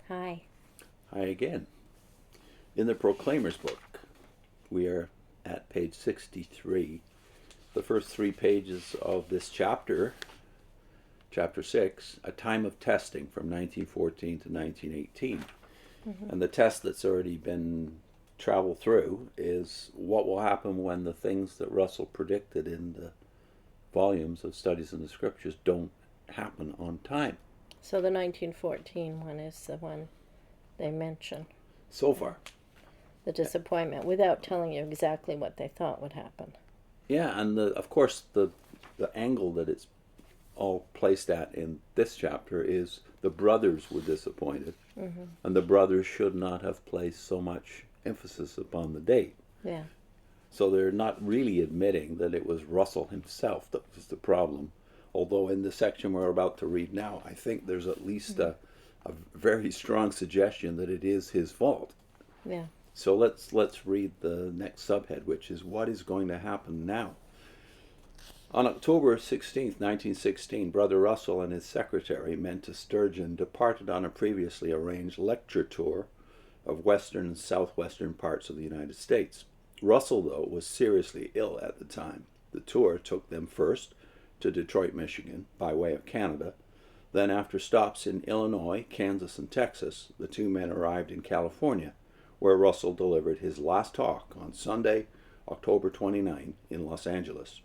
Hi. Hi again. In the Proclaimer's book, we are at page 63. The first 3 pages of this chapter, chapter 6, A Time of Testing from 1914 to 1918. And the test that's already been traveled through is what will happen when the things that Russell predicted in the volumes of Studies in the Scriptures don't happen on time. So the 1914 one is the one they mention. So far. The disappointment, without telling you exactly what they thought would happen. Yeah, and of course the angle that it's all placed at in this chapter is the brothers were disappointed, and the brothers should not have placed so much emphasis upon the date. Yeah. So they're not really admitting that it was Russell himself that was the problem. Although in the section we're about to read now, I think there's at least a very strong suggestion that it is his fault. Yeah. So let's read the next subhead, which is what is going to happen now. On October 16th, 1916, Brother Russell and his secretary, Menta Sturgeon, departed on a previously arranged lecture tour of western and southwestern parts of the United States. Russell, though, was seriously ill at the time. The tour took them first to Detroit, Michigan, by way of Canada. Then, after stops in Illinois, Kansas, and Texas, the two men arrived in California, where Russell delivered his last talk on Sunday, October 29, in Los Angeles.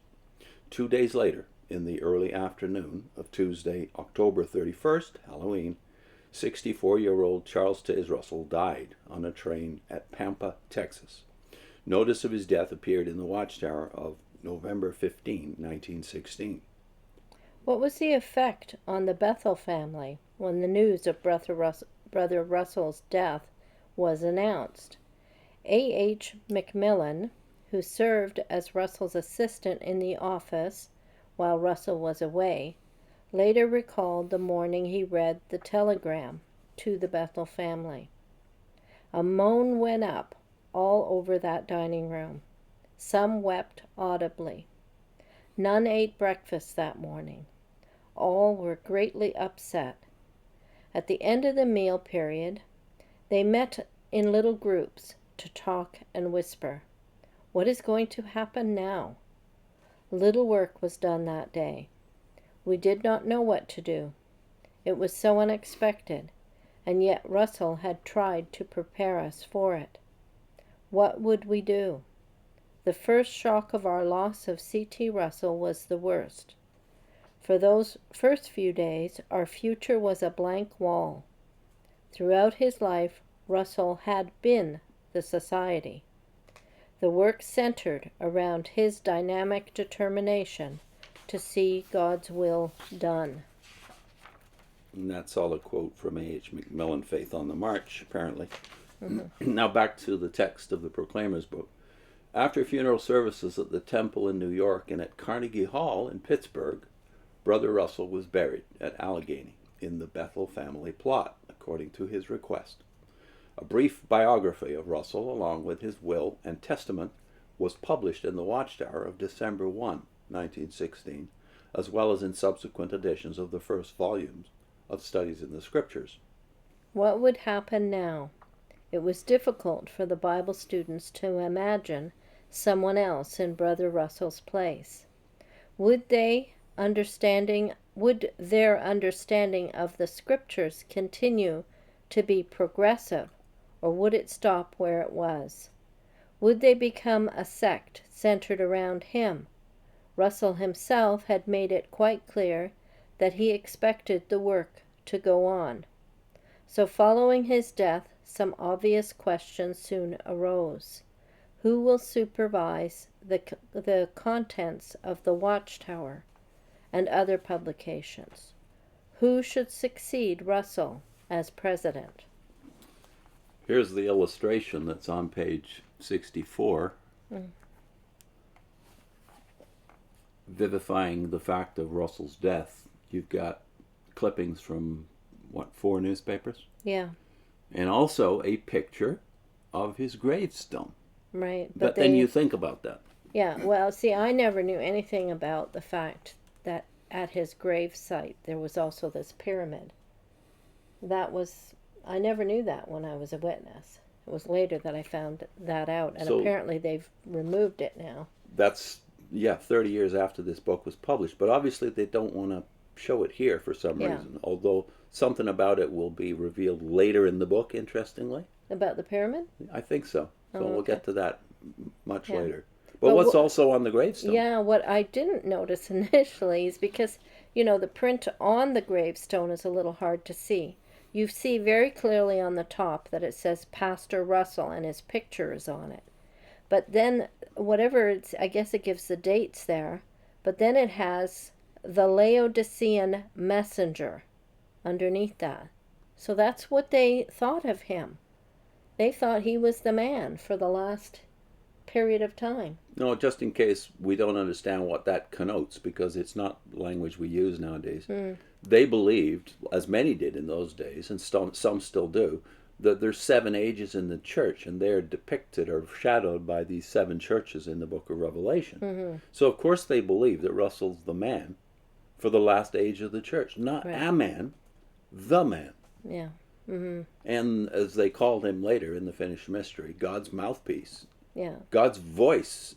2 days later, in the early afternoon of Tuesday, October 31st, Halloween, 64-year-old Charles Taze Russell died on a train at Pampa, Texas. Notice of his death appeared in the Watchtower of November 15, 1916. What was the effect on the Bethel family when the news of Brother Russell's death was announced? A.H. Macmillan, who served as Russell's assistant in the office while Russell was away, later recalled the morning he read the telegram to the Bethel family. A moan went up all over that dining room. Some wept audibly. None ate breakfast that morning. All were greatly upset. At the end of the meal period, they met in little groups to talk and whisper. What is going to happen now? Little work was done that day. We did not know what to do. It was so unexpected, and yet Russell had tried to prepare us for it. What would we do? The first shock of our loss of C.T. Russell was the worst. For those first few days, our future was a blank wall. Throughout his life, Russell had been the society. The work centered around his dynamic determination to see God's will done. And that's all a quote from A.H. Macmillan, Faith on the March, apparently. Now back to the text of the Proclaimer's book. After funeral services at the Temple in New York and at Carnegie Hall in Pittsburgh, Brother Russell was buried at Allegheny in the Bethel family plot, according to his request. A brief biography of Russell, along with his will and testament, was published in the Watchtower of December 1, 1916, as well as in subsequent editions of the first volumes of Studies in the Scriptures. What would happen now? It was difficult for the Bible students to imagine someone else in Brother Russell's place. Would their understanding of the Scriptures continue to be progressive, or would it stop where it was? Would they become a sect centered around him? Russell himself had made it quite clear that he expected the work to go on. So following his death, some obvious questions soon arose. Who will supervise the contents of the Watchtower and other publications? Who should succeed Russell as president? Here's the illustration that's on page 64, vivifying the fact of Russell's death. You've got clippings from, 4 newspapers? Yeah. And also a picture of his gravestone. Right. But then you think about that. Yeah, well, see, I never knew anything about the fact that at his grave site there was also this pyramid. That was I never knew that when I was a witness. It was later that I found that out, and So apparently they've removed it now. that's, yeah, 30 years after this book was published. But obviously they don't want to show it here for some Yeah. reason, although something about it will be revealed later in the book, interestingly. About the pyramid? I think so. So Oh, we'll okay. get to that much Yeah. later. But what's also on the gravestone? Yeah, what I didn't notice initially is because, the print on the gravestone is a little hard to see. You see very clearly on the top that it says Pastor Russell and his picture is on it. But then, whatever it's, I guess it gives the dates there, but then it has the Laodicean messenger underneath that. So that's what they thought of him. They thought he was the man for the last period of time. No, just in case we don't understand what that connotes, because it's not language we use nowadays. They believed, as many did in those days, and some still do, that there's 7 ages in the church, and they're depicted or shadowed by these 7 churches in the book of Revelation. So of course they believe that Russell's the man for the last age of the church. Not Right. a man, the man. Yeah. And as they called him later in the finished mystery, God's mouthpiece, Yeah. God's voice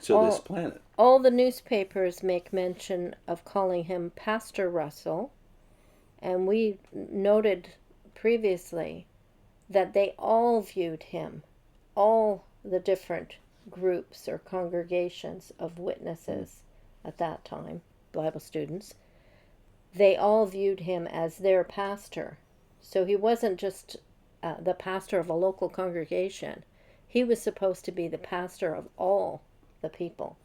to this planet. All the newspapers make mention of calling him Pastor Russell, and we noted previously that they all viewed him, all the different groups or congregations of witnesses at that time, Bible students, they all viewed him as their pastor. So he wasn't just the pastor of a local congregation. He was supposed to be the pastor of all the people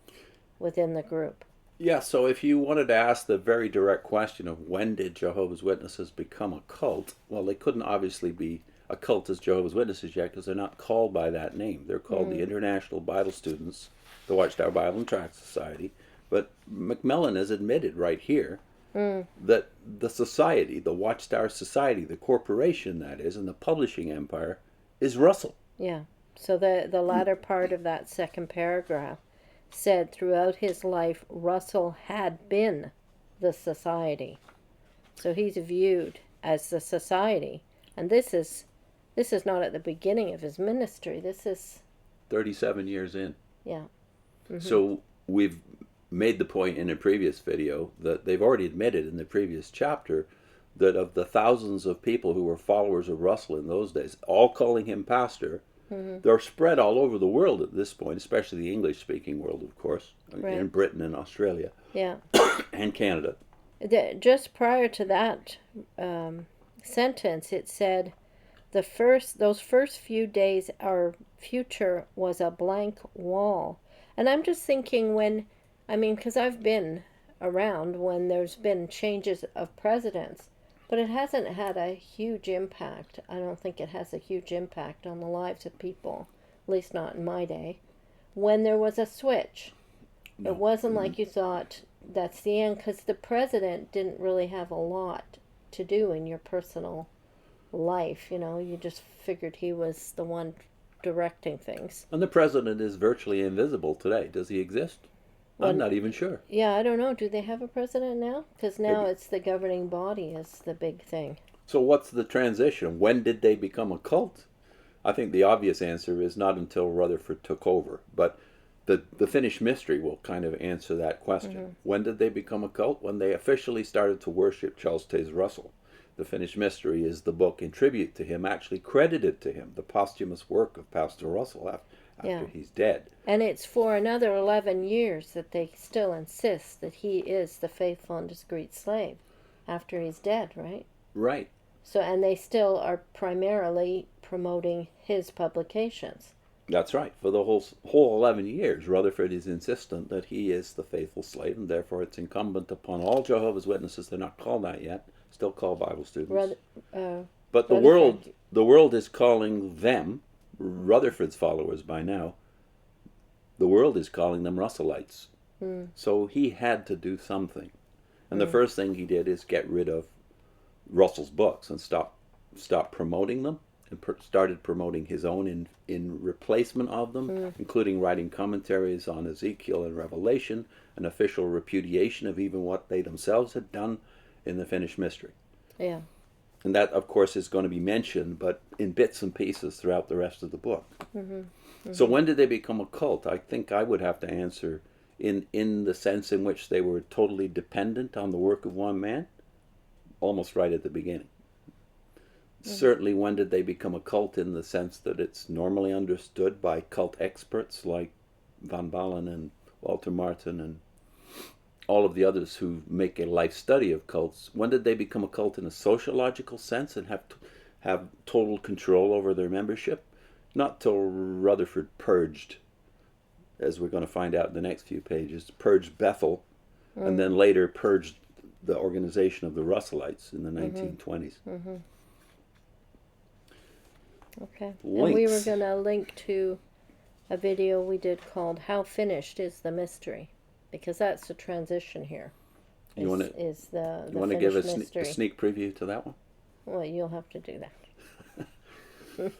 within the group. Yeah, so if you wanted to ask the very direct question of when did Jehovah's Witnesses become a cult, well, they couldn't obviously be a cult as Jehovah's Witnesses yet because they're not called by that name. They're called the International Bible Students, the Watchtower Bible and Tract Society. But Macmillan has admitted right here that the society, the Watchtower Society, the corporation that is, and the publishing empire is Russell. Yeah. So the latter part of that second paragraph said throughout his life Russell had been the society. So he's viewed as the society. And this is not at the beginning of his ministry. This is 37 years in. Yeah. So we've made the point in a previous video that they've already admitted in the previous chapter that of the thousands of people who were followers of Russell in those days, all calling him pastor, they're spread all over the world at this point, especially the English-speaking world, of course, Right. in Britain and Australia Yeah. and Canada. Just prior to that sentence, it said, those first few days, our future was a blank wall. And I'm just thinking because I've been around when there's been changes of presidents, but it hasn't had a huge impact. I don't think it has a huge impact on the lives of people, at least not in my day. When there was a switch, it wasn't like you thought that's the end, because the president didn't really have a lot to do in your personal life. You just figured he was the one directing things. And the president is virtually invisible today. Does he exist? I'm not even sure. Yeah, I don't know. Do they have a president now? Because now Maybe. it's the governing body is the big thing. So what's the transition? When did they become a cult? I think the obvious answer is not until Rutherford took over. But the finished mystery will kind of answer that question. When did they become a cult? When they officially started to worship Charles Taze Russell. The finished mystery is the book in tribute to him, actually credited to him, the posthumous work of Pastor Russell after he's dead. And it's for another 11 years that they still insist that he is the faithful and discreet slave after he's dead, right? Right. So, and they still are primarily promoting his publications. That's right. For the whole 11 years, Rutherford is insistent that he is the faithful slave, and therefore it's incumbent upon all Jehovah's Witnesses, they're not called that yet, still called Bible students. But the world is calling them, Rutherford's followers by now, the world is calling them Russellites. So he had to do something. And the first thing he did is get rid of Russell's books and stop promoting them, and started promoting his own in replacement of them, including writing commentaries on Ezekiel and Revelation, an official repudiation of even what they themselves had done in the finished mystery. Yeah. And that, of course, is going to be mentioned, but in bits and pieces throughout the rest of the book. So when did they become a cult? I think I would have to answer in the sense in which they were totally dependent on the work of one man, almost right at the beginning. Certainly, when did they become a cult in the sense that it's normally understood by cult experts like Van Balen and Walter Martin and all of the others who make a life study of cults? When did they become a cult in a sociological sense and have total control over their membership? Not till Rutherford purged, as we're going to find out in the next few pages, purged Bethel, and then later purged the organization of the Russellites in the 1920s. Okay. Links. And we were going to link to a video we did called How Finished is the Mystery? Because that's the transition here. You want to give a sneak preview to that one? Well, you'll have to do that.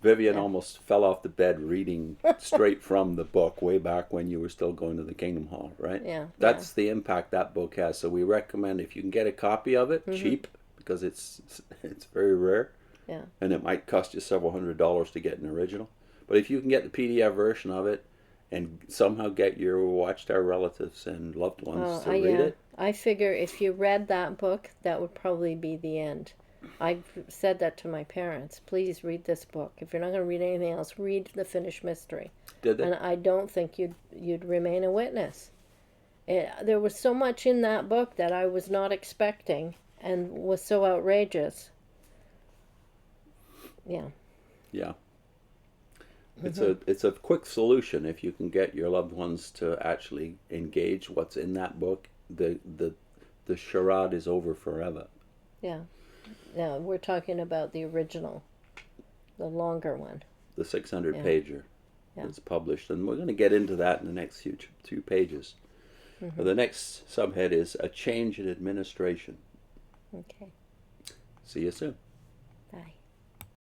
Vivian almost fell off the bed reading straight from the book way back when you were still going to the Kingdom Hall, right? Yeah. That's the impact that book has. So we recommend, if you can get a copy of it, cheap, because it's very rare. Yeah. And it might cost you several $100s to get an original. But if you can get the PDF version of it and somehow get your Watchtower relatives and loved ones to read it. I figure if you read that book, that would probably be the end. I said that to my parents. Please read this book. If you're not going to read anything else, read The Finished Mystery. Did they? And I don't think you'd remain a witness. There was so much in that book that I was not expecting and was so outrageous. Yeah. Yeah. It's a quick solution if you can get your loved ones to actually engage what's in that book. The charade is over forever. Yeah. Yeah, we're talking about the original, the longer one. The 600-pager that's published. And we're going to get into that in the next few pages. The next subhead is A Change in Administration. Okay. See you soon. Bye.